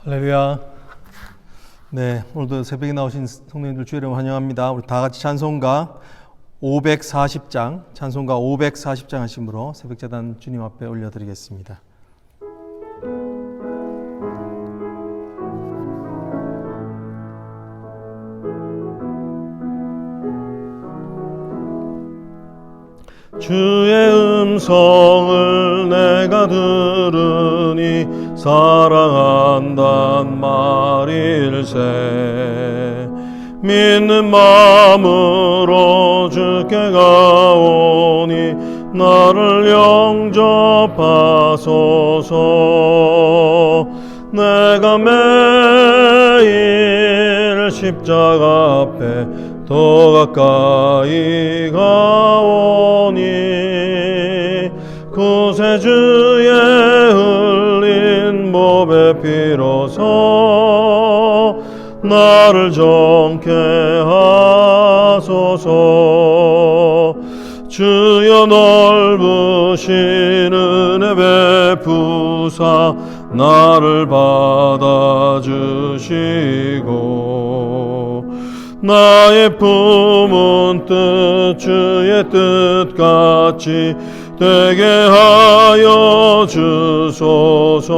할렐루야. 네, 오늘도 새벽에 나오신 성도님들 주의 이름 환영합니다. 우리 다 같이 찬송가 540장, 찬송가 540장 하심으로 새벽제단 주님 앞에 올려드리겠습니다. 주의 음성을 내가 들으니 사랑한단 말일세. 믿는 마음으로 주께 가오니 나를 영접하소서. 내가 매일 십자가 앞에 더 가까이 가오니 구세주의 흘린 몸의 피로서 나를 정케 하소서. 주여 넓으신 은혜 베푸사 나를 받아주시고 나의 품은 뜻 주의 뜻같이 되게 하여 주소서.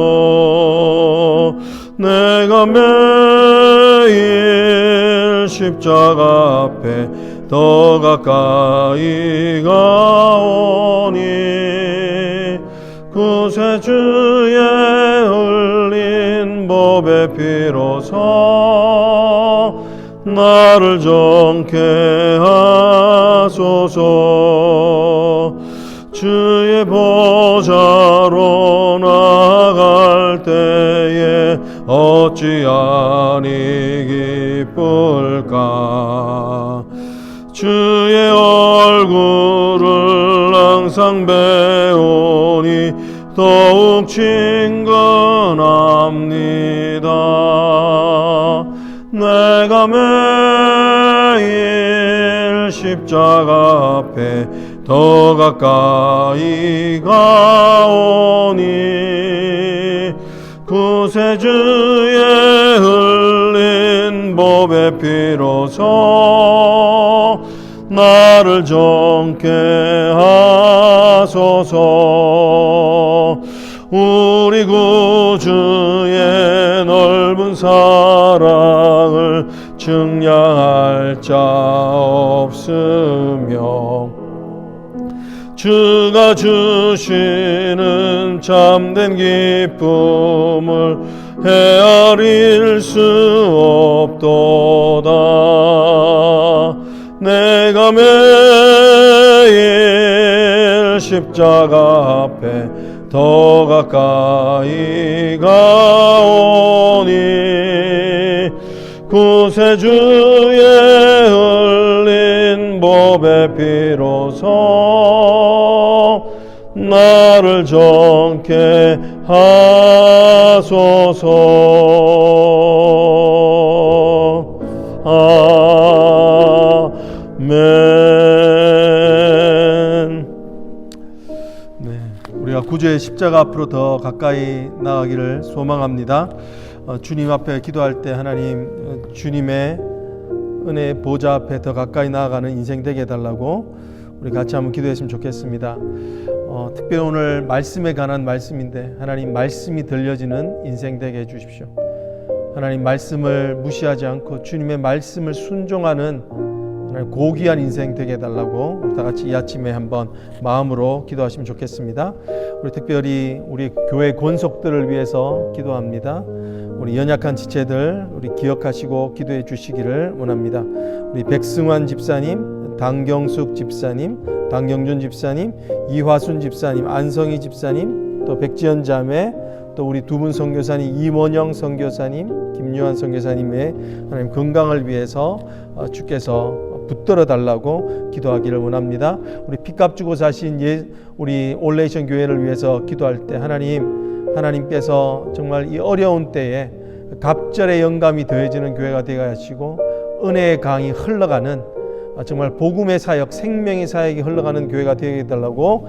내가 매일 십자가 앞에 더 가까이 가오니 구세주의 흘린 법의 피로서 나를 정케 하소서. 주의 보좌로 나아갈 때에 어찌 아니 기쁠까. 주의 얼굴을 항상 배우니 더욱 친근합니다. 내가 매일 십자가 앞에 더 가까이 가오니 구세주의 흘린 법의 피로서 나를 정케 하소서. 우리 구주의 넓은 사랑을 증량할 자 없으며 주가 주시는 참된 기쁨을 헤아릴 수 없도다. 내가 매일 십자가 앞에 더 가까이 가오니 구세주의 흘린 법의 피로서 나를 정케 하소서. 아멘. 네, 우리가 구주의 십자가 앞으로 더 가까이 나가기를 소망합니다. 주님 앞에 기도할 때 하나님 주님의 은혜 보좌 앞에 더 가까이 나아가는 인생 되게 해달라고 우리 같이 한번 기도했으면 좋겠습니다. 특별히 오늘 말씀에 관한 말씀인데 하나님 말씀이 들려지는 인생 되게 해주십시오. 하나님 말씀을 무시하지 않고 주님의 말씀을 순종하는 고귀한 인생 되게 해달라고 우리 다 같이 이 아침에 한번 마음으로 기도하시면 좋겠습니다. 우리 특별히 우리 교회 권속들을 위해서 기도합니다. 우리 연약한 지체들 우리 기억하시고 기도해 주시기를 원합니다. 우리 백승환 집사님, 당경숙 집사님, 당경준 집사님, 이화순 집사님, 안성희 집사님, 또 백지연 자매, 또 우리 두 분 선교사님 이원영 선교사님, 김유한 선교사님의 하나님 건강을 위해서 주께서 붙들어 달라고 기도하기를 원합니다. 우리 피값 주고 사신 우리 올레이션 교회를 위해서 기도할 때 하나님께서 정말 이 어려운 때에 갑절의 영감이 더해지는 교회가 되게 하시고 은혜의 강이 흘러가는 정말 복음의 사역, 생명의 사역이 흘러가는 교회가 되게 해달라고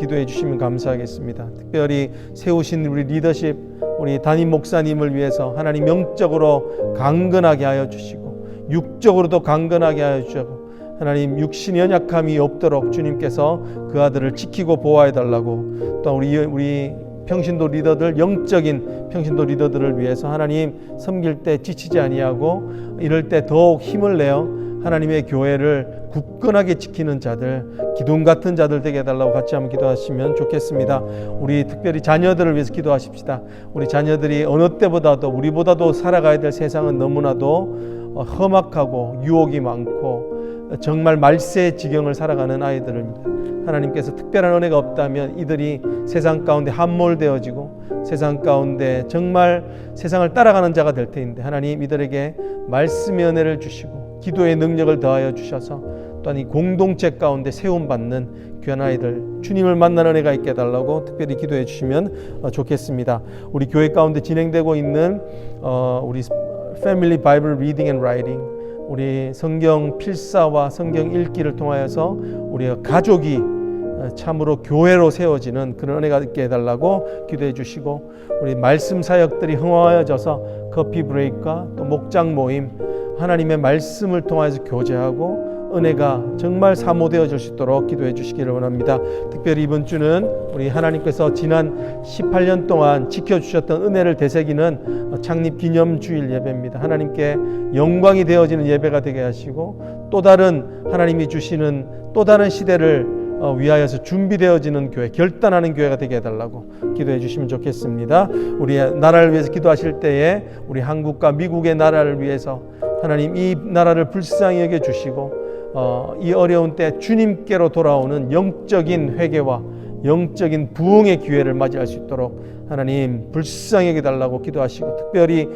기도해 주시면 감사하겠습니다. 특별히 세우신 우리 리더십, 우리 담임 목사님을 위해서 하나님 영적으로 강건하게 하여 주시고 육적으로도 강건하게 하여 주시고 하나님 육신의 연약함이 없도록 주님께서 그 아들을 지키고 보호해 달라고 또 우리 평신도 리더들 영적인 평신도 리더들을 위해서 하나님 섬길 때 지치지 아니하고 이럴 때 더욱 힘을 내어 하나님의 교회를 굳건하게 지키는 자들, 기둥 같은 자들 되게 해달라고 같이 한번 기도하시면 좋겠습니다. 우리 특별히 자녀들을 위해서 기도하십시다. 우리 자녀들이 어느 때보다도 우리보다도 살아가야 될 세상은 너무나도 험악하고 유혹이 많고 정말 말세의 지경을 살아가는 아이들입니다. 하나님께서 특별한 은혜가 없다면 이들이 세상 가운데 함몰되어지고 세상 가운데 정말 세상을 따라가는 자가 될 터인데 하나님 이들에게 말씀의 은혜를 주시고 기도의 능력을 더하여 주셔서 또한 이 공동체 가운데 세움받는 귀한 아이들 주님을 만나는 은혜가 있게 해달라고 특별히 기도해 주시면 좋겠습니다. 우리 교회 가운데 진행되고 있는 우리 Family Bible Reading and Writing 우리 성경 필사와 성경 읽기를 통하여서 우리가 가족이 참으로 교회로 세워지는 그런 은혜가 있게 해달라고 기도해 주시고 우리 말씀 사역들이 흥황하여져서 커피 브레이크와 또 목장 모임 하나님의 말씀을 통해서 교제하고 은혜가 정말 사모되어질 수 있도록 기도해 주시기를 원합니다. 특별히 이번 주는 우리 하나님께서 지난 18년 동안 지켜주셨던 은혜를 되새기는 창립기념주일 예배입니다. 하나님께 영광이 되어지는 예배가 되게 하시고 또 다른 하나님이 주시는 또 다른 시대를 위하여서 준비되어지는 교회, 결단하는 교회가 되게 해달라고 기도해 주시면 좋겠습니다. 우리 나라를 위해서 기도하실 때에 우리 한국과 미국의 나라를 위해서 하나님 이 나라를 불쌍히 여겨 주시고 이 어려운 때 주님께로 돌아오는 영적인 회개와 영적인 부흥의 기회를 맞이할 수 있도록 하나님 불쌍히 여겨 달라고 기도하시고 특별히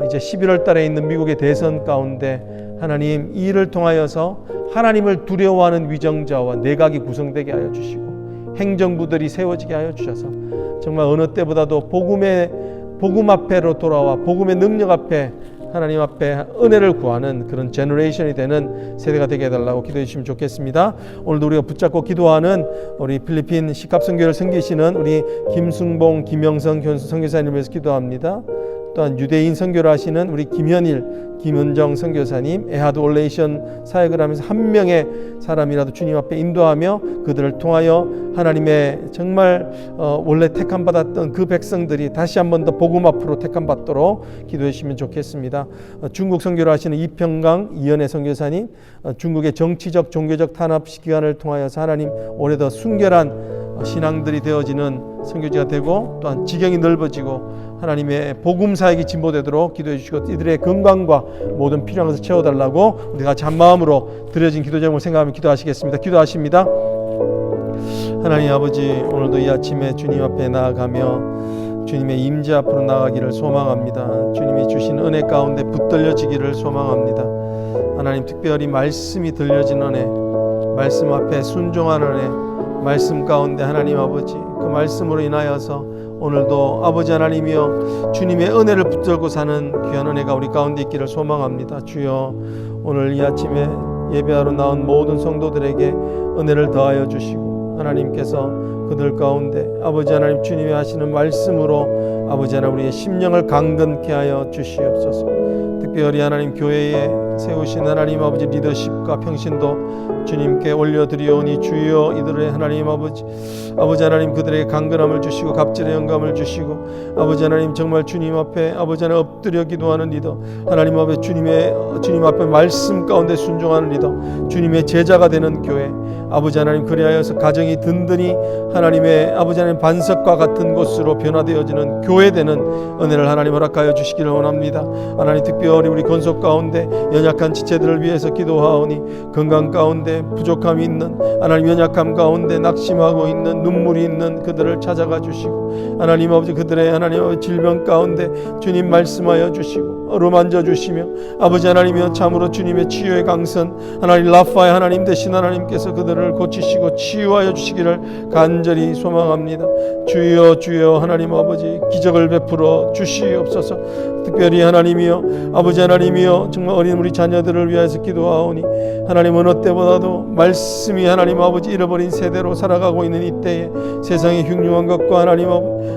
이제 11월 달에 있는 미국의 대선 가운데 하나님 이 일을 통하여서 하나님을 두려워하는 위정자와 내각이 구성되게 하여 주시고 행정부들이 세워지게 하여 주셔서 정말 어느 때보다도 복음 앞에로 돌아와 복음의 능력 앞에 하나님 앞에 은혜를 구하는 그런 제너레이션이 되는 세대가 되게 해달라고 기도해 주시면 좋겠습니다. 오늘도 우리가 붙잡고 기도하는 우리 필리핀 시캅선교를 섬기시는 우리 김승봉, 김영성 선교사님을 위해서 기도합니다. 또한 유대인 선교를 하시는 우리 김현일, 김은정 선교사님, 에하드 올레이션 사역을 하면서 한 명의 사람이라도 주님 앞에 인도하며 그들을 통하여 하나님의 정말 원래 택함 받았던 그 백성들이 다시 한 번 더 복음 앞으로 택함 받도록 기도해 주시면 좋겠습니다. 중국 선교를 하시는 이평강, 이연애 선교사님, 중국의 정치적, 종교적 탄압 기간을 통하여서 하나님 올해 더 순결한 신앙들이 되어지는 선교지가 되고 또한 지경이 넓어지고 하나님의 복음 사역이 진보되도록 기도해 주시고 이들의 건강과 모든 필요한 것을 채워달라고 우리 같이 한 마음으로 드려진 기도 제목을 생각하며 기도하시겠습니다. 기도하십니다. 하나님 아버지 오늘도 이 아침에 주님 앞에 나아가며 주님의 임재 앞으로 나아가기를 소망합니다. 주님이 주신 은혜 가운데 붙들려지기를 소망합니다. 하나님 특별히 말씀이 들려진 은혜, 말씀 앞에 순종하는 은혜, 말씀 가운데 하나님 아버지 그 말씀으로 인하여서 오늘도 아버지 하나님이여 주님의 은혜를 붙들고 사는 귀한 은혜가 우리 가운데 있기를 소망합니다. 주여 오늘 이 아침에 예배하러 나온 모든 성도들에게 은혜를 더하여 주시고 하나님께서 그들 가운데 아버지 하나님 주님이 하시는 말씀으로 아버지 하나님 우리의 심령을 강건케 하여 주시옵소서. 특별히 하나님 교회에 세우신 하나님 아버지 리더십과 평신도 주님께 올려드리오니 주여 이들의 하나님 아버지 하나님 그들에게 강건함을 주시고 갑절의 영감을 주시고 아버지 하나님 정말 주님 앞에 아버지 하나님 엎드려 기도하는 리더 하나님 앞에 주님 앞에 말씀 가운데 순종하는 리더 주님의 제자가 되는 교회 아버지 하나님 그리하여서 가정이 든든히 하나님의 아버지 하나님 반석과 같은 곳으로 변화되어지는 교회되는 은혜를 하나님 허락하여 주시기를 원합니다. 하나님 특별히 우리 건속 가운데 연약한 지체들을 위해서 기도하오니 건강 가운데 부족함이 있는 하나님 연약함 가운데 낙심하고 있는 눈물이 있는 그들을 찾아가 주시고 하나님 아버지 그들의 하나님 아버지 질병 가운데 주님 말씀하여 주시고 어루만져 주시며 아버지 하나님이여 참으로 주님의 치유의 강선 하나님 라파의 하나님 되신 하나님께서 그들을 고치시고 치유하여 주시기를 간절히 소망합니다. 주여 주여 하나님 아버지 기적을 베풀어 주시옵소서. 특별히 하나님이여 아버지 하나님이여 정말 어린 우리 우리 자녀들을 위하여서 기도하오니 하나님 어느 때보다도 말씀이 하나님 아버지 잃어버린 세대로 살아가고 있는 이때에 세상의 흉흉한 것과 하나님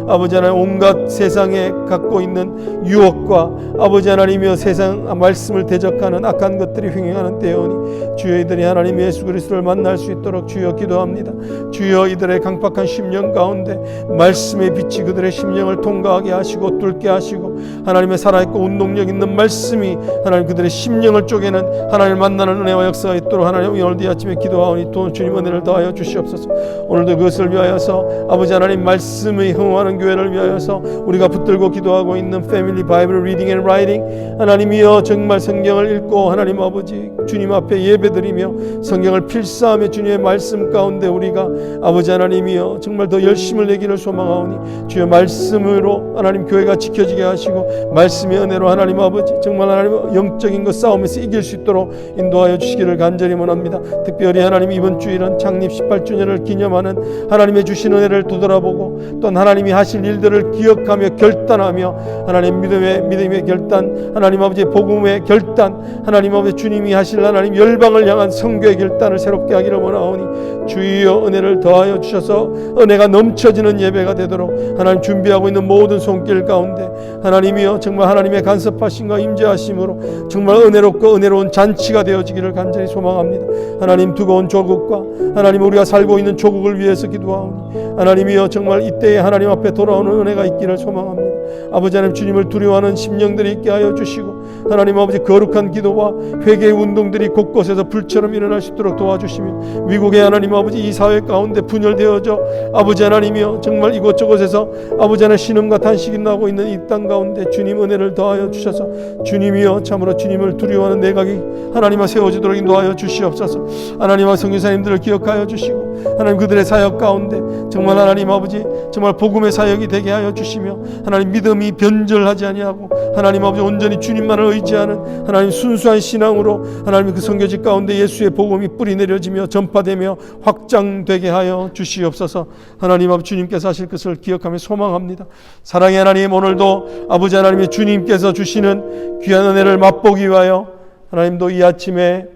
아버지 하나님 온갖 세상에 갖고 있는 유혹과 아버지 하나님이여 세상 말씀을 대적하는 악한 것들이 횡행하는 때오니 주여 이들이 하나님 예수 그리스도를 만날 수 있도록 주여 기도합니다. 주여 이들의 강팍한 심령 가운데 말씀의 빛이 그들의 심령을 통과하게 하시고 뚫게 하시고 하나님의 살아있고 운동력 있는 말씀이 하나님 그들의 심령을 쪼개는 하나님을 만나는 은혜와 역사가 있도록 하나님 오늘도 이 아침에 기도하오니 또 주님 은혜를 더하여 주시옵소서. 오늘도 그것을 위하여서 아버지 하나님 말씀의 흥하는 교회를 위하여서 우리가 붙들고 기도하고 있는 패밀리 바이블 리딩 앤 라이팅 하나님이여 정말 성경을 읽고 하나님 아버지 주님 앞에 예배드리며 성경을 필사하며 주님의 말씀 가운데 우리가 아버지 하나님이여 정말 더 열심을 내기를 소망하오니 주여 말씀으로 하나님 교회가 지켜지게 하시고 말씀의 은혜로 하나님 아버지 정말 하나님 영적인 것 싸움에서 이길 수 있도록 인도하여 주시기를 간절히 원합니다. 특별히 하나님 이번 주일은 창립 18주년을 기념하는 하나님의 주신 은혜를 되돌아보고 또 하나님이 하실 일들을 기억하며 결단하며 하나님 믿음의 결단 하나님 아버지 복음의 결단 하나님 아버지 주님이 하실 하나님 열방을 향한 선교의 결단을 새롭게 하기를 원하오니 주여 은혜를 더하여 주셔서 은혜가 넘쳐지는 예배가 되도록 하나님 준비하고 있는 모든 손길 가운데 하나님이여 정말 하나님의 간섭하심과 임재하심으로 정말 은혜롭고 은혜로운 잔치가 되어지기를 간절히 소망합니다. 하나님 두고 온 조국과 하나님 우리가 살고 있는 조국을 위해서 기도하오니 하나님이여 정말 이때에 하나님 앞에 돌아오는 은혜가 있기를 소망합니다. 아버지 하나님 주님을 두려워하는 심령들이 있게 하여 주시고 하나님 아버지 거룩한 기도와 회개의 운동들이 곳곳에서 불처럼 일어날 수 있도록 도와주시며 미국의 하나님 아버지 이 사회 가운데 분열되어져 아버지 하나님이여 정말 이곳저곳에서 아버지 하나님 신음과 탄식이 나고 있는 이 땅 가운데 주님 은혜를 더하여 주셔서 주님이여 참으로 주님을 두려워하는 내각이 하나님과 세워지도록 인도하여 주시옵소서. 하나님과 성교사님들을 기억하여 주시고 하나님 그들의 사역 가운데 정말 하나님 아버지 정말 복음의 사역이 되게 하여 주시며 하나님 믿음이 변절하지 아니하고 하나님 아버지 온전히 주님만을 의지하는 하나님 순수한 신앙으로 하나님 그 선교지 가운데 예수의 복음이 뿌리 내려지며 전파되며 확장되게 하여 주시옵소서. 하나님 아버지 주님께서 하실 것을 기억하며 소망합니다. 사랑의 하나님 오늘도 아버지 하나님의 주님께서 주시는 귀한 은혜를 맛보기 위하여 하나님도 이 아침에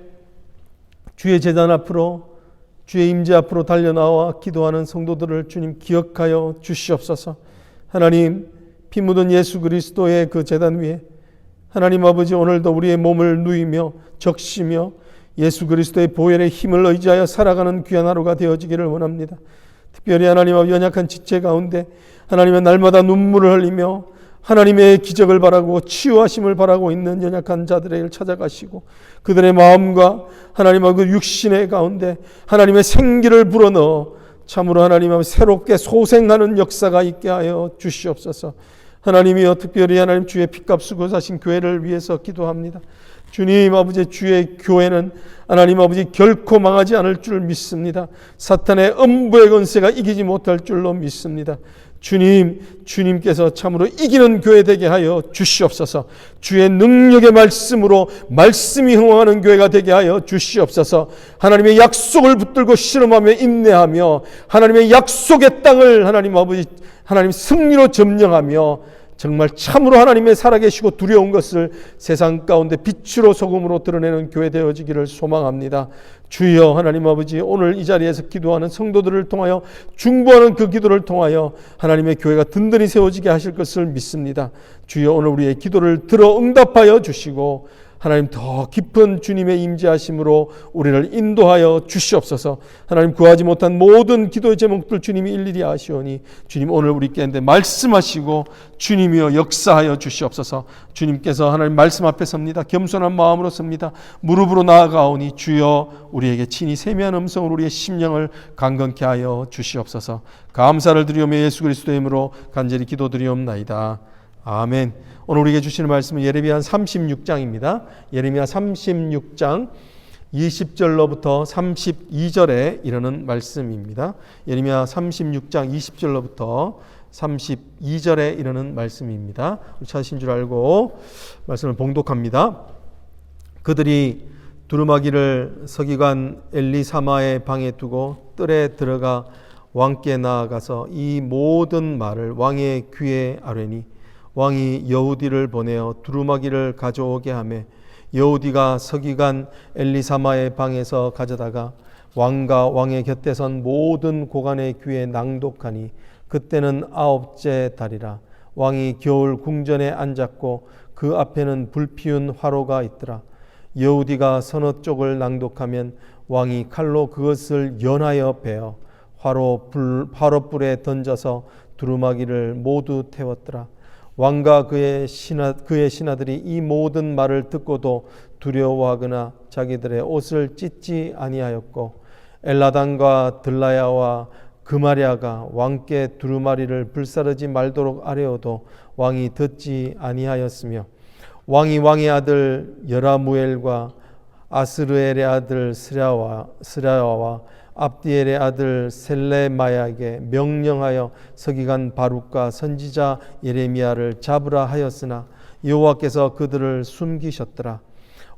주의 제단 앞으로 주의 임재 앞으로 달려나와 기도하는 성도들을 주님 기억하여 주시옵소서. 하나님 피 묻은 예수 그리스도의 그 제단 위에 하나님 아버지 오늘도 우리의 몸을 누이며 적시며 예수 그리스도의 보혈의 힘을 의지하여 살아가는 귀한 하루가 되어지기를 원합니다. 특별히 하나님 아버지 연약한 지체 가운데 하나님의 날마다 눈물을 흘리며 하나님의 기적을 바라고 치유하심을 바라고 있는 연약한 자들을 찾아가시고 그들의 마음과 하나님의 그 육신의 가운데 하나님의 생기를 불어넣어 참으로 하나님 앞에 새롭게 소생하는 역사가 있게 하여 주시옵소서. 하나님이여 특별히 하나님 주의 피값 쓰고 사신 교회를 위해서 기도합니다. 주님 아버지 주의 교회는 하나님 아버지 결코 망하지 않을 줄 믿습니다. 사탄의 음부의 권세가 이기지 못할 줄로 믿습니다. 주님께서 참으로 이기는 교회 되게 하여 주시옵소서. 주의 능력의 말씀으로 말씀이 흥황하는 교회가 되게 하여 주시옵소서. 하나님의 약속을 붙들고 실험하며 인내하며 하나님의 약속의 땅을 하나님 아버지 하나님 승리로 점령하며 정말 참으로 하나님의 살아계시고 두려운 것을 세상 가운데 빛으로 소금으로 드러내는 교회 되어지기를 소망합니다. 주여 하나님 아버지 오늘 이 자리에서 기도하는 성도들을 통하여 중보하는 그 기도를 통하여 하나님의 교회가 든든히 세워지게 하실 것을 믿습니다. 주여 오늘 우리의 기도를 들어 응답하여 주시고 하나님 더 깊은 주님의 임재하심으로 우리를 인도하여 주시옵소서. 하나님 구하지 못한 모든 기도의 제목들 주님이 일일이 아시오니 주님 오늘 우리 가운데 말씀하시고 주님이여 역사하여 주시옵소서. 주님께서 하나님 말씀 앞에 섭니다. 겸손한 마음으로 섭니다. 무릎으로 나아가오니 주여 우리에게 친히 세미한 음성으로 우리의 심령을 강건케 하여 주시옵소서. 감사를 드리오며 예수 그리스도의 이름으로 간절히 기도드리옵나이다. 아멘. 오늘 우리에게 주시는 말씀은 예레미야 36장입니다. 예레미야 36장 20절로부터 32절에 이르는 말씀입니다. 예레미야 36장 20절로부터 32절에 이르는 말씀입니다. 찾으신 줄 알고 말씀을 봉독합니다. 그들이 두루마기를 서기관 엘리사마의 방에 두고 뜰에 들어가 왕께 나아가서 이 모든 말을 왕의 귀에 아뢰니 왕이 여우디를 보내어 두루마기를 가져오게 하며 여우디가 서기관 엘리사마의 방에서 가져다가 왕과 왕의 곁에 선 모든 고관의 귀에 낭독하니 그때는 9째 달이라. 왕이 겨울 궁전에 앉았고 그 앞에는 불피운 화로가 있더라. 여우디가 서너 쪽을 낭독하면 왕이 칼로 그것을 연하여 베어 화로불에 던져서 두루마기를 모두 태웠더라. 왕과 그의 신하들이 이 모든 말을 듣고도 두려워하거나 자기들의 옷을 찢지 아니하였고 엘라단과 들라야와 그마랴가 왕께 두루마리를 불사르지 말도록 아뢰어도 왕이 듣지 아니하였으며 왕이 왕의 아들 여라무엘과 아스르엘의 아들 스랴와와 압디엘의 아들 셀레마야에게 명령하여 서기관 바룩과 선지자 예레미야를 잡으라 하였으나 여호와께서 그들을 숨기셨더라.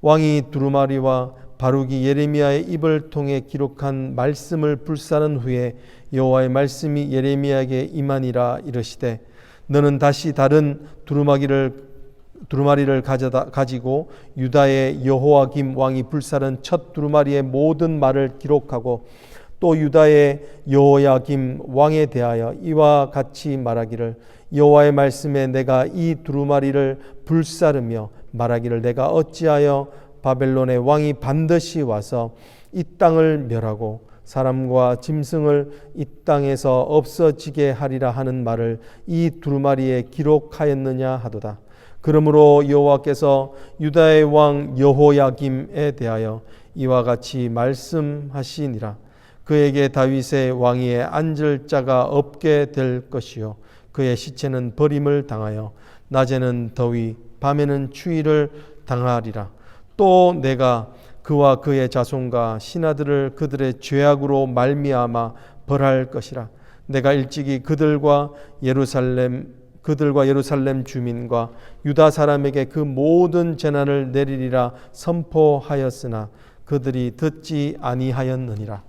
왕이 두루마리와 바룩이 예레미야의 입을 통해 기록한 말씀을 불사른 후에 여호와의 말씀이 예레미야에게 임하니라. 이르시되 너는 다시 다른 두루마리를 가지고 유다의 여호야김 왕이 불사른 첫 두루마리의 모든 말을 기록하고 또 유다의 여호야김 왕에 대하여 이와 같이 말하기를 여호와의 말씀에 내가 이 두루마리를 불사르며 말하기를 내가 어찌하여 바벨론의 왕이 반드시 와서 이 땅을 멸하고 사람과 짐승을 이 땅에서 없어지게 하리라 하는 말을 이 두루마리에 기록하였느냐 하도다. 그러므로 여호와께서 유다의 왕 여호야김에 대하여 이와 같이 말씀하시니라. 그에게 다윗의 왕위에 앉을 자가 없게 될 것이요 그의 시체는 버림을 당하여 낮에는 더위 밤에는 추위를 당하리라. 또 내가 그와 그의 자손과 신하들을 그들의 죄악으로 말미암아 벌할 것이라. 내가 일찍이 그들과 예루살렘 주민과 유다 사람에게 그 모든 재난을 내리리라 선포하였으나 그들이 듣지 아니하였느니라.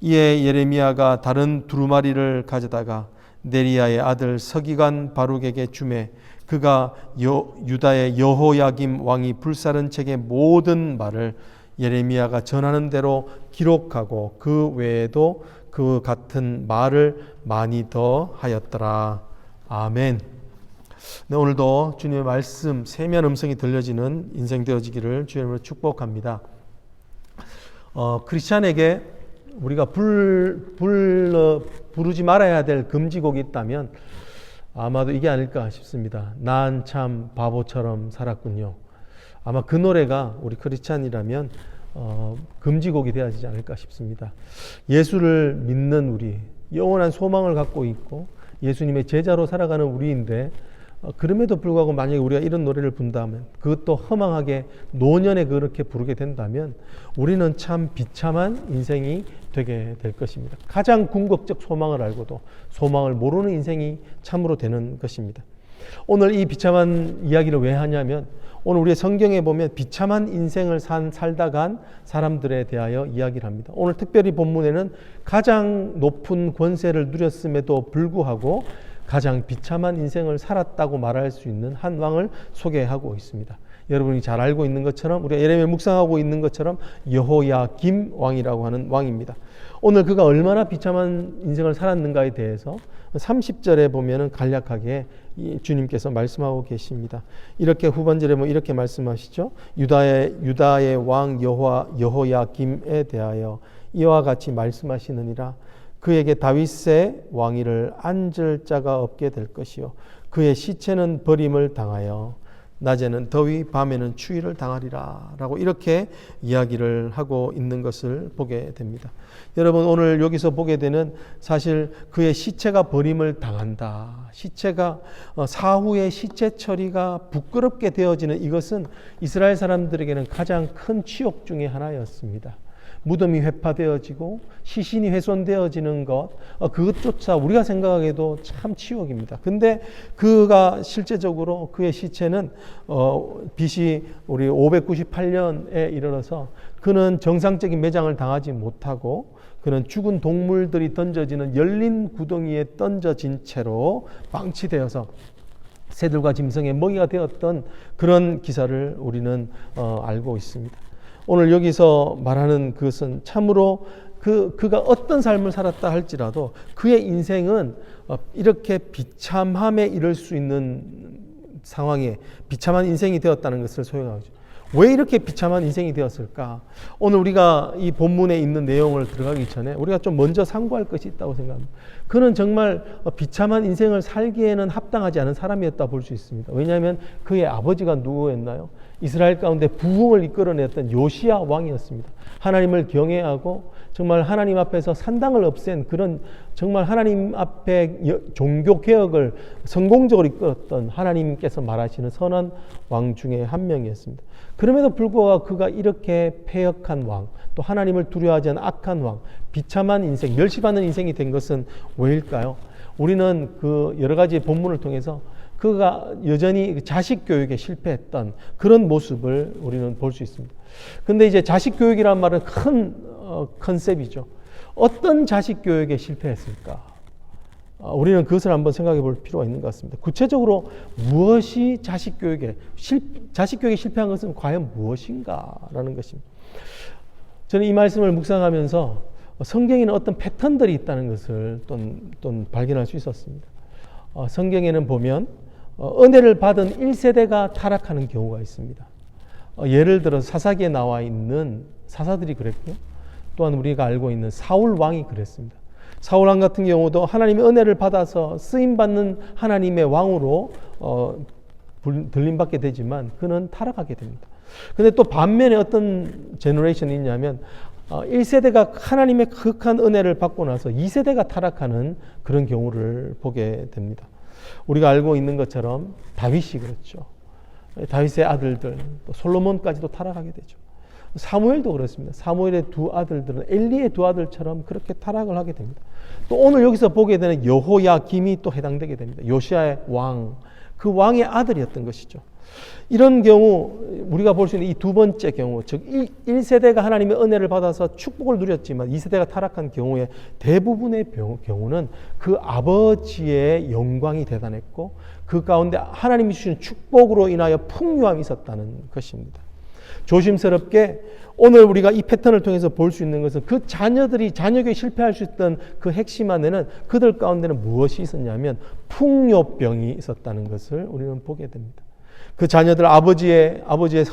이에 예레미야가 다른 두루마리를 가져다가 네리야의 아들 서기관 바룩에게 주매 그가 유다의 여호야김 왕이 불사른 책의 모든 말을 예레미야가 전하는 대로 기록하고 그 외에도 그 같은 말을 많이 더 하였더라. 아멘. 네, 오늘도 주님의 말씀 세미한 음성이 들려지는 인생 되어지기를 주님으로 축복합니다. 크리스찬에게 우리가 부르지 말아야 될 금지곡이 있다면 아마도 이게 아닐까 싶습니다. 난 참 바보처럼 살았군요. 아마 그 노래가 우리 크리스찬이라면 금지곡이 되어야 되지 않을까 싶습니다. 예수를 믿는 우리, 영원한 소망을 갖고 있고 예수님의 제자로 살아가는 우리인데 그럼에도 불구하고 만약에 우리가 이런 노래를 부른다면 그것도 허망하게 노년에 그렇게 부르게 된다면 우리는 참 비참한 인생이 되게 될 것입니다. 가장 궁극적 소망을 알고도 소망을 모르는 인생이 참으로 되는 것입니다. 오늘 이 비참한 이야기를 왜 하냐면 오늘 우리의 성경에 보면 비참한 인생을 살다 간 사람들에 대하여 이야기를 합니다. 오늘 특별히 본문에는 가장 높은 권세를 누렸음에도 불구하고 가장 비참한 인생을 살았다고 말할 수 있는 한 왕을 소개하고 있습니다. 여러분이 잘 알고 있는 것처럼 우리가 예레미야 묵상하고 있는 것처럼 여호야김 왕이라고 하는 왕입니다. 오늘 그가 얼마나 비참한 인생을 살았는가에 대해서 30절에 보면은 간략하게 주님께서 말씀하고 계십니다. 이렇게 후반절에 보면 이렇게 말씀하시죠. 유다의 왕 여호야김에 대하여 이와 같이 말씀하시느니라. 그에게 다윗의 왕위를 앉을 자가 없게 될 것이요 그의 시체는 버림을 당하여 낮에는 더위 밤에는 추위를 당하리라 라고 이렇게 이야기를 하고 있는 것을 보게 됩니다. 여러분 오늘 여기서 보게 되는 사실 그의 시체가 버림을 당한다. 시체가 사후의 시체 처리가 부끄럽게 되어지는 이것은 이스라엘 사람들에게는 가장 큰 치욕 중에 하나였습니다. 무덤이 회파되어지고 시신이 훼손되어지는 것 그것조차 우리가 생각하기에도 참 치욕입니다. 근데 그가 실제적으로 그의 시체는 BC 우리 598년에 이르러서 그는 정상적인 매장을 당하지 못하고 그는 죽은 동물들이 던져지는 열린 구덩이에 던져진 채로 방치되어서 새들과 짐승의 먹이가 되었던 그런 기사를 우리는 알고 있습니다. 오늘 여기서 말하는 그것은 참으로 그가 어떤 삶을 살았다 할지라도 그의 인생은 이렇게 비참함에 이를 수 있는 상황에 비참한 인생이 되었다는 것을 소용하죠. 왜 이렇게 비참한 인생이 되었을까? 오늘 우리가 이 본문에 있는 내용을 들어가기 전에 우리가 좀 먼저 상고할 것이 있다고 생각합니다. 그는 정말 비참한 인생을 살기에는 합당하지 않은 사람이었다 볼 수 있습니다. 왜냐하면 그의 아버지가 누구였나요? 이스라엘 가운데 부흥을 이끌어냈던 요시야 왕이었습니다. 하나님을 경외하고 정말 하나님 앞에서 산당을 없앤 그런 정말 하나님 앞에 종교 개혁을 성공적으로 이끌었던 하나님께서 말하시는 선한 왕 중에 한 명이었습니다. 그럼에도 불구하고 그가 이렇게 패역한 왕, 또 하나님을 두려워하지 않은 악한 왕, 비참한 인생, 멸시받는 인생이 된 것은 왜일까요? 우리는 그 여러 가지 본문을 통해서 그가 여전히 자식 교육에 실패했던 그런 모습을 우리는 볼 수 있습니다. 근데 이제 자식 교육이란 말은 큰 컨셉이죠. 어떤 자식 교육에 실패했을까? 우리는 그것을 한번 생각해 볼 필요가 있는 것 같습니다. 구체적으로 무엇이 자식 교육에 실패한 것은 과연 무엇인가라는 것입니다. 저는 이 말씀을 묵상하면서 성경에는 어떤 패턴들이 있다는 것을 또 발견할 수 있었습니다. 성경에는 보면 은혜를 받은 1세대가 타락하는 경우가 있습니다. 예를 들어 사사기에 나와 있는 사사들이 그랬고요. 또한 우리가 알고 있는 사울 왕이 그랬습니다. 사울 왕 같은 경우도 하나님의 은혜를 받아서 쓰임받는 하나님의 왕으로 들림받게 되지만 그는 타락하게 됩니다. 근데 또 반면에 어떤 제너레이션이 있냐면 1세대가 하나님의 극한 은혜를 받고 나서 2세대가 타락하는 그런 경우를 보게 됩니다. 우리가 알고 있는 것처럼 다윗이 그렇죠. 다윗의 아들들, 또 솔로몬까지도 타락하게 되죠. 사무엘도 그렇습니다. 사무엘의 두 아들들은 엘리의 두 아들처럼 그렇게 타락을 하게 됩니다. 또 오늘 여기서 보게 되는 여호야김이 또 해당되게 됩니다. 요시야의 왕, 그 왕의 아들이었던 것이죠. 이런 경우 우리가 볼 수 있는 이 두 번째 경우, 즉 1세대가 하나님의 은혜를 받아서 축복을 누렸지만 2세대가 타락한 경우에 대부분의 경우는 그 아버지의 영광이 대단했고 그 가운데 하나님이 주신 축복으로 인하여 풍요함이 있었다는 것입니다. 조심스럽게 오늘 우리가 이 패턴을 통해서 볼 수 있는 것은 그 자녀들이 자녀교육에 실패할 수 있던 그 핵심 안에는 그들 가운데는 무엇이 있었냐면 풍요병이 있었다는 것을 우리는 보게 됩니다. 그 자녀들 아버지의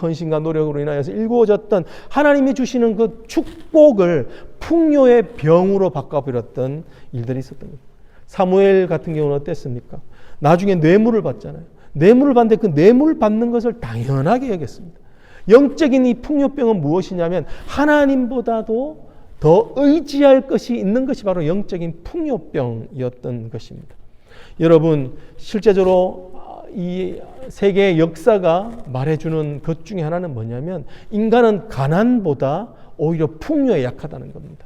헌신과 노력으로 인하여서 일구어졌던 하나님이 주시는 그 축복을 풍요의 병으로 바꿔버렸던 일들이 있었던 겁니다. 사무엘 같은 경우는 어땠습니까? 나중에 뇌물을 받잖아요. 뇌물을 받는데 그 뇌물 받는 것을 당연하게 여겼습니다. 영적인 이 풍요병은 무엇이냐면 하나님보다도 더 의지할 것이 있는 것이 바로 영적인 풍요병이었던 것입니다. 여러분, 실제적으로 이 세계의 역사가 말해주는 것 중에 하나는 뭐냐면 인간은 가난보다 오히려 풍요에 약하다는 겁니다.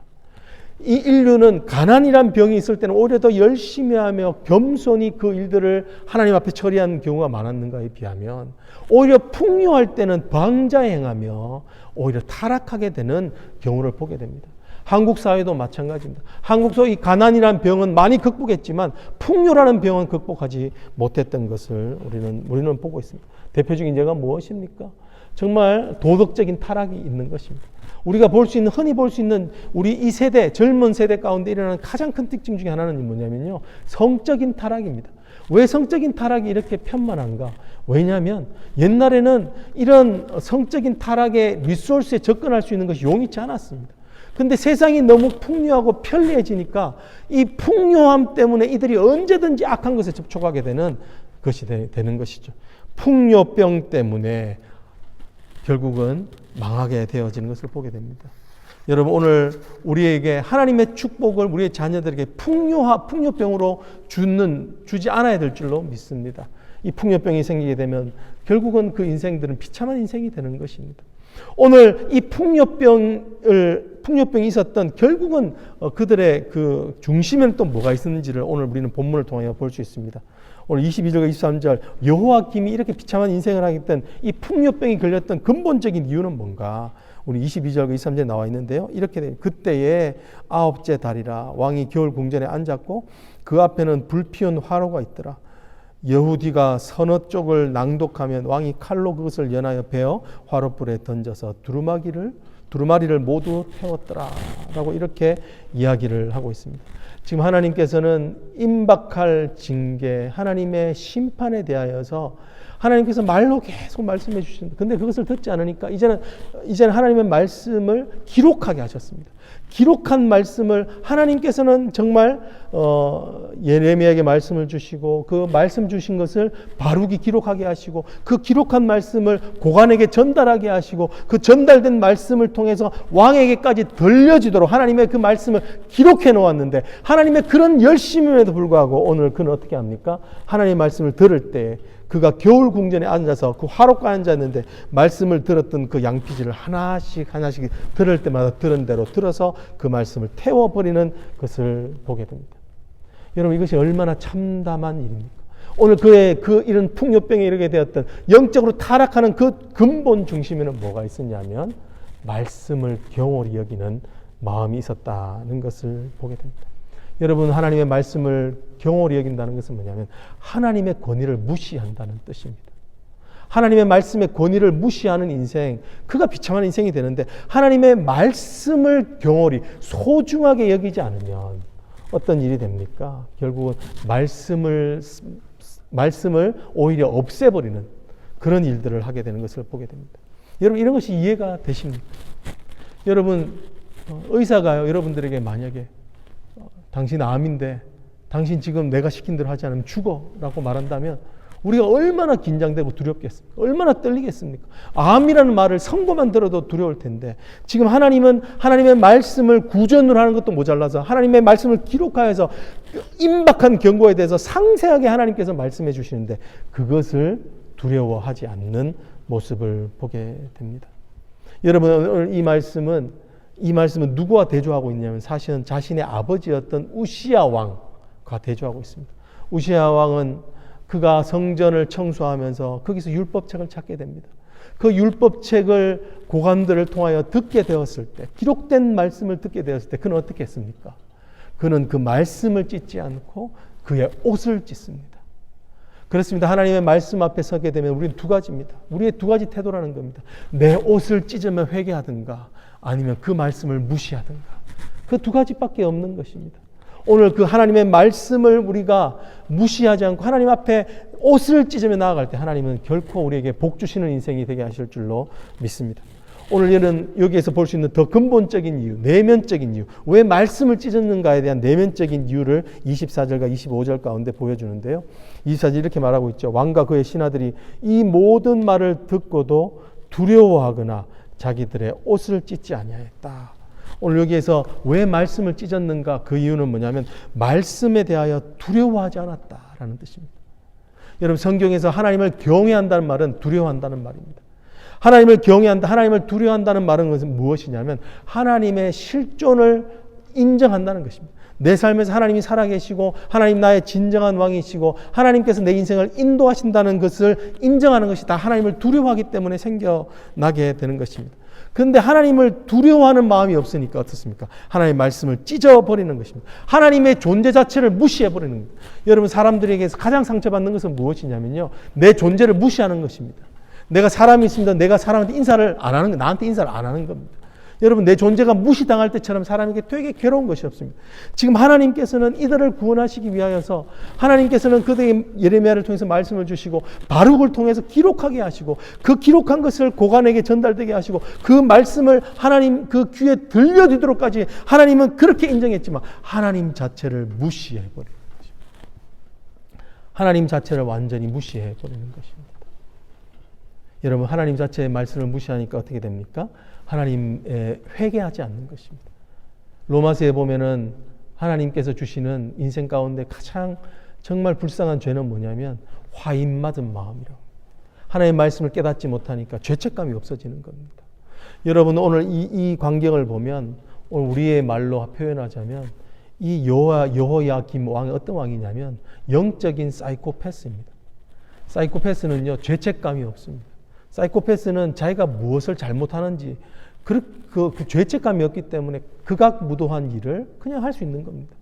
이 인류는 가난이란 병이 있을 때는 오히려 더 열심히 하며 겸손히 그 일들을 하나님 앞에 처리하는 경우가 많았는가에 비하면 오히려 풍요할 때는 방자행하며 오히려 타락하게 되는 경우를 보게 됩니다. 한국 사회도 마찬가지입니다. 한국도 이 가난이라는 병은 많이 극복했지만 풍요라는 병은 극복하지 못했던 것을 우리는 보고 있습니다. 대표적인 예가 무엇입니까? 정말 도덕적인 타락이 있는 것입니다. 우리가 흔히 볼 수 있는 우리 이 세대, 젊은 세대 가운데 일어나는 가장 큰 특징 중에 하나는 뭐냐면요. 성적인 타락입니다. 왜 성적인 타락이 이렇게 편만한가? 왜냐하면 옛날에는 이런 성적인 타락의 리소스에 접근할 수 있는 것이 용이치 않았습니다. 근데 세상이 너무 풍요하고 편리해지니까 이 풍요함 때문에 이들이 언제든지 악한 것에 접촉하게 되는 것이 되는 것이죠. 풍요병 때문에 결국은 망하게 되어지는 것을 보게 됩니다. 여러분, 오늘 우리에게 하나님의 축복을 우리의 자녀들에게 풍요병으로 주지 않아야 될 줄로 믿습니다. 이 풍요병이 생기게 되면 결국은 그 인생들은 비참한 인생이 되는 것입니다. 오늘 이 풍요병이 있었던 결국은 그들의 그 중심에는 또 뭐가 있었는지를 오늘 우리는 본문을 통하여 볼 수 있습니다. 오늘 22절과 23절 여호야김이 이렇게 비참한 인생을 하게 된 이 풍요병이 걸렸던 근본적인 이유는 뭔가? 우리 22절과 23절에 나와 있는데요. 이렇게 돼요. 그때에 9째 달이라 왕이 겨울 궁전에 앉았고 그 앞에는 불피운 화로가 있더라. 여후디가 서너 쪽을 낭독하면 왕이 칼로 그것을 연하여 베어 화롯불에 던져서 두루마리를 모두 태웠더라 라고 이렇게 이야기를 하고 있습니다. 지금 하나님께서는 임박할 징계, 하나님의 심판에 대하여서 하나님께서 말로 계속 말씀해 주시는데, 근데 그것을 듣지 않으니까 이제는 하나님의 말씀을 기록하게 하셨습니다. 기록한 말씀을 하나님께서는 정말 예레미야에게 말씀을 주시고 그 말씀 주신 것을 바루기 기록하게 하시고 그 기록한 말씀을 고관에게 전달하게 하시고 그 전달된 말씀을 통해서 왕에게까지 들려지도록 하나님의 그 말씀을 기록해 놓았는데, 하나님의 그런 열심임에도 불구하고 오늘 그는 어떻게 합니까? 하나님의 말씀을 들을 때 그가 겨울 궁전에 앉아서 그 화롯가에 앉았는데 말씀을 들었던 그 양피지를 하나씩 들을 때마다 들은 대로 들어서 그 말씀을 태워버리는 것을 보게 됩니다. 여러분, 이것이 얼마나 참담한 일입니까? 오늘 그의 이런 풍요병에 이르게 되었던 영적으로 타락하는 그 근본 중심에는 뭐가 있었냐면 말씀을 경홀히 여기는 마음이 있었다는 것을 보게 됩니다. 여러분, 하나님의 말씀을 경홀히 여긴다는 것은 뭐냐면 하나님의 권위를 무시한다는 뜻입니다. 하나님의 말씀의 권위를 무시하는 인생, 그가 비참한 인생이 되는데, 하나님의 말씀을 경홀히 소중하게 여기지 않으면 어떤 일이 됩니까? 결국은 말씀을 오히려 없애버리는 그런 일들을 하게 되는 것을 보게 됩니다. 여러분, 이런 것이 이해가 되십니까? 여러분, 의사가요, 여러분들에게 만약에 당신 암인데 당신 지금 내가 시킨 대로 하지 않으면 죽어 라고 말한다면 우리가 얼마나 긴장되고 두렵겠습니까? 얼마나 떨리겠습니까? 암이라는 말을 선고만 들어도 두려울 텐데, 지금 하나님은 하나님의 말씀을 구전으로 하는 것도 모자라서 하나님의 말씀을 기록하여서 임박한 경고에 대해서 상세하게 하나님께서 말씀해 주시는데 그것을 두려워하지 않는 모습을 보게 됩니다. 여러분, 오늘 이 말씀은 누구와 대조하고 있냐면 사실은 자신의 아버지였던 우시야 왕과 대조하고 있습니다. 우시야 왕은 그가 성전을 청소하면서 거기서 율법책을 찾게 됩니다. 그 율법책을 고관들을 통하여 듣게 되었을 때, 기록된 말씀을 듣게 되었을 때 그는 어떻게 했습니까? 그는 그 말씀을 찢지 않고 그의 옷을 찢습니다. 그렇습니다. 하나님의 말씀 앞에 서게 되면 우리는 두 가지입니다. 우리의 두 가지 태도라는 겁니다. 내 옷을 찢으며 회개하든가 아니면 그 말씀을 무시하든가. 그 두 가지밖에 없는 것입니다. 오늘 그 하나님의 말씀을 우리가 무시하지 않고 하나님 앞에 옷을 찢으며 나아갈 때 하나님은 결코 우리에게 복 주시는 인생이 되게 하실 줄로 믿습니다. 오늘 여기에서 볼 수 있는 더 근본적인 이유, 내면적인 이유, 왜 말씀을 찢었는가에 대한 내면적인 이유를 24절과 25절 가운데 보여주는데요. 24절 이렇게 말하고 있죠. 왕과 그의 신하들이 이 모든 말을 듣고도 두려워하거나 자기들의 옷을 찢지 아니하였다. 오늘 여기에서 왜 말씀을 찢었는가? 그 이유는 뭐냐면 말씀에 대하여 두려워하지 않았다라는 뜻입니다. 여러분, 성경에서 하나님을 경외한다는 말은 두려워한다는 말입니다. 하나님을 경외한다, 하나님을 두려워한다는 말은 무엇이냐면 하나님의 실존을 인정한다는 것입니다. 내 삶에서 하나님이 살아계시고 하나님 나의 진정한 왕이시고 하나님께서 내 인생을 인도하신다는 것을 인정하는 것이 다 하나님을 두려워하기 때문에 생겨나게 되는 것입니다. 그런데 하나님을 두려워하는 마음이 없으니까 어떻습니까? 하나님의 말씀을 찢어버리는 것입니다. 하나님의 존재 자체를 무시해버리는 겁니다. 여러분, 사람들에게서 가장 상처받는 것은 무엇이냐면요, 내 존재를 무시하는 것입니다. 내가 사람이 있습니다. 내가 사람한테 인사를 안 하는 거, 나한테 인사를 안 하는 겁니다. 여러분, 내 존재가 무시당할 때처럼 사람에게 되게 괴로운 것이 없습니다. 지금 하나님께서는 이들을 구원하시기 위하여서 하나님께서는 그들에게 예레미야를 통해서 말씀을 주시고 바룩을 통해서 기록하게 하시고 그 기록한 것을 고관에게 전달되게 하시고 그 말씀을 하나님 그 귀에 들려지도록까지 하나님은 그렇게 인정했지만 하나님 자체를 무시해버리는 것입니다. 하나님 자체를 완전히 무시해버리는 것입니다. 여러분, 하나님 자체의 말씀을 무시하니까 어떻게 됩니까? 하나님에 회개하지 않는 것입니다. 로마서에 보면은 하나님께서 주시는 인생 가운데 가장 정말 불쌍한 죄는 뭐냐면 화인 맞은 마음이라고. 하나님의 말씀을 깨닫지 못하니까 죄책감이 없어지는 겁니다. 여러분, 오늘 이 광경을 보면 오늘 우리의 말로 표현하자면 이 여호야김 왕이 어떤 왕이냐면 영적인 사이코패스입니다. 사이코패스는요, 죄책감이 없습니다. 사이코패스는 자기가 무엇을 잘못하는지 그 죄책감이 없기 때문에 극악무도한 일을 그냥 할 수 있는 겁니다.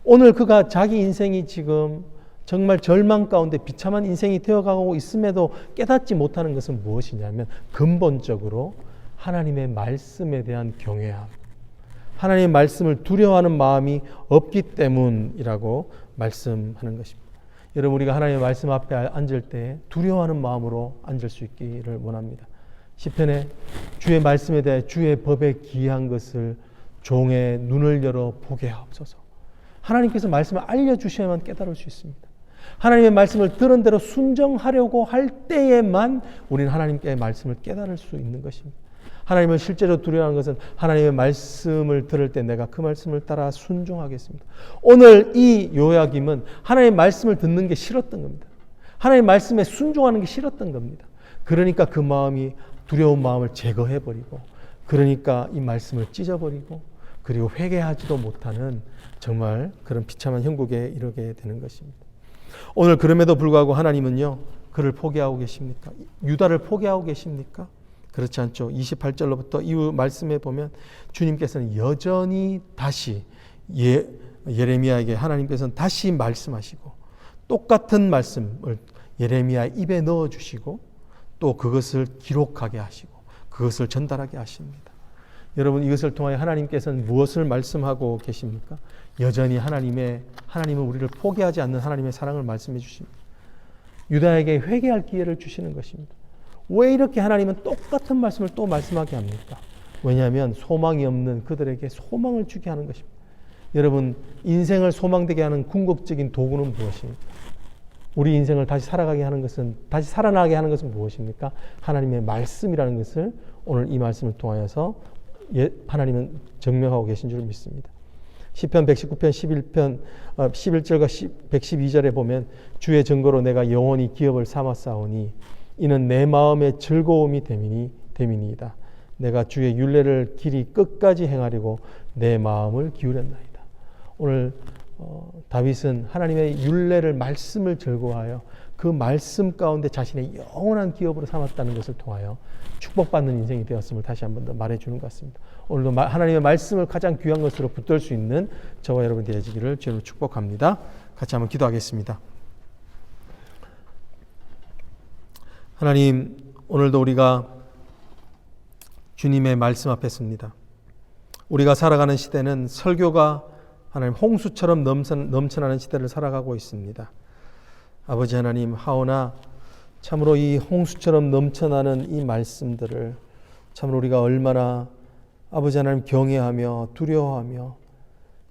오늘 그가 자기 인생이 지금 정말 절망 가운데 비참한 인생이 되어가고 있음에도 깨닫지 못하는 것은 무엇이냐면 근본적으로 하나님의 말씀에 대한 경외함, 하나님의 말씀을 두려워하는 마음이 없기 때문이라고 말씀하는 것입니다. 여러분, 우리가 하나님의 말씀 앞에 앉을 때 두려워하는 마음으로 앉을 수 있기를 원합니다. 시편에 주의 말씀에 대해 주의 법에 기이한 것을 종의 눈을 열어 보게 하옵소서. 하나님께서 말씀을 알려주셔야만 깨달을 수 있습니다. 하나님의 말씀을 들은 대로 순종하려고 할 때에만 우리는 하나님께 말씀을 깨달을 수 있는 것입니다. 하나님을 실제로 두려워하는 것은 하나님의 말씀을 들을 때 내가 그 말씀을 따라 순종하겠습니다. 오늘 이 요야김은 하나님의 말씀을 듣는 게 싫었던 겁니다. 하나님의 말씀에 순종하는 게 싫었던 겁니다. 그러니까 그 마음이 두려운 마음을 제거해버리고, 그러니까 이 말씀을 찢어버리고, 그리고 회개하지도 못하는 정말 그런 비참한 형국에 이르게 되는 것입니다. 오늘 그럼에도 불구하고 하나님은요, 그를 포기하고 계십니까? 유다를 포기하고 계십니까? 그렇지 않죠. 28절로부터 이후 말씀에 보면 주님께서는 여전히 다시 예레미야에게 하나님께서는 다시 말씀하시고, 똑같은 말씀을 예레미야 입에 넣어주시고, 또 그것을 기록하게 하시고 그것을 전달하게 하십니다. 여러분, 이것을 통하여 하나님께서는 무엇을 말씀하고 계십니까? 여전히 하나님은 우리를 포기하지 않는 하나님의 사랑을 말씀해 주십니다. 유다에게 회개할 기회를 주시는 것입니다. 왜 이렇게 하나님은 똑같은 말씀을 또 말씀하게 합니까? 왜냐하면 소망이 없는 그들에게 소망을 주게 하는 것입니다. 여러분, 인생을 소망되게 하는 궁극적인 도구는 무엇입니까? 우리 인생을 다시 살아나게 하는 것은 무엇입니까? 하나님의 말씀이라는 것을 오늘 이 말씀을 통하여서 하나님은 증명하고 계신 줄 믿습니다. 시편 119편 11절과 112절에 보면 주의 증거로 내가 영원히 기업을 삼았사오니 이는 내 마음의 즐거움이 됨이니이다. 내가 주의 율례를 길이 끝까지 행하려고 내 마음을 기울였나이다. 오늘 다윗은 하나님의 율례를 말씀을 즐거워하여 그 말씀 가운데 자신의 영원한 기업으로 삼았다는 것을 통하여 축복받는 인생이 되었음을 다시 한 번 더 말해주는 것 같습니다. 오늘도 하나님의 말씀을 가장 귀한 것으로 붙들 수 있는 저와 여러분 되어지기를 주님으로 축복합니다. 같이 한번 기도하겠습니다. 하나님, 오늘도 우리가 주님의 말씀 앞에 섭니다. 우리가 살아가는 시대는 설교가 하나님 홍수처럼 넘쳐나는 시대를 살아가고 있습니다. 아버지 하나님, 하오나 참으로 이 홍수처럼 넘쳐나는 이 말씀들을 참으로 우리가 얼마나 아버지 하나님 경외하며 두려워하며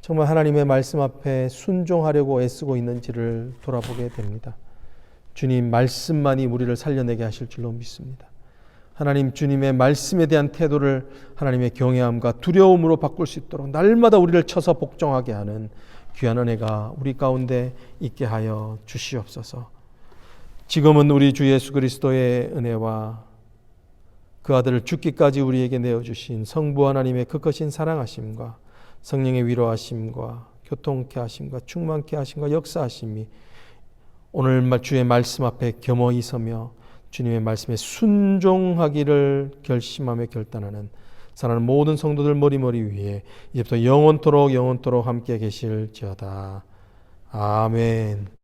정말 하나님의 말씀 앞에 순종하려고 애쓰고 있는지를 돌아보게 됩니다. 주님, 말씀만이 우리를 살려내게 하실 줄로 믿습니다. 하나님, 주님의 말씀에 대한 태도를 하나님의 경외함과 두려움으로 바꿀 수 있도록 날마다 우리를 쳐서 복종하게 하는 귀한 은혜가 우리 가운데 있게 하여 주시옵소서. 지금은 우리 주 예수 그리스도의 은혜와 그 아들을 죽기까지 우리에게 내어주신 성부 하나님의 그 크신 사랑하심과 성령의 위로하심과 교통케 하심과 충만케 하심과 역사하심이 오늘 주의 말씀 앞에 겸허히 서며 주님의 말씀에 순종하기를 결심하며 결단하는 사랑하는 모든 성도들 머리머리 위에 이제부터 영원토록 함께 계실지어다. 아멘.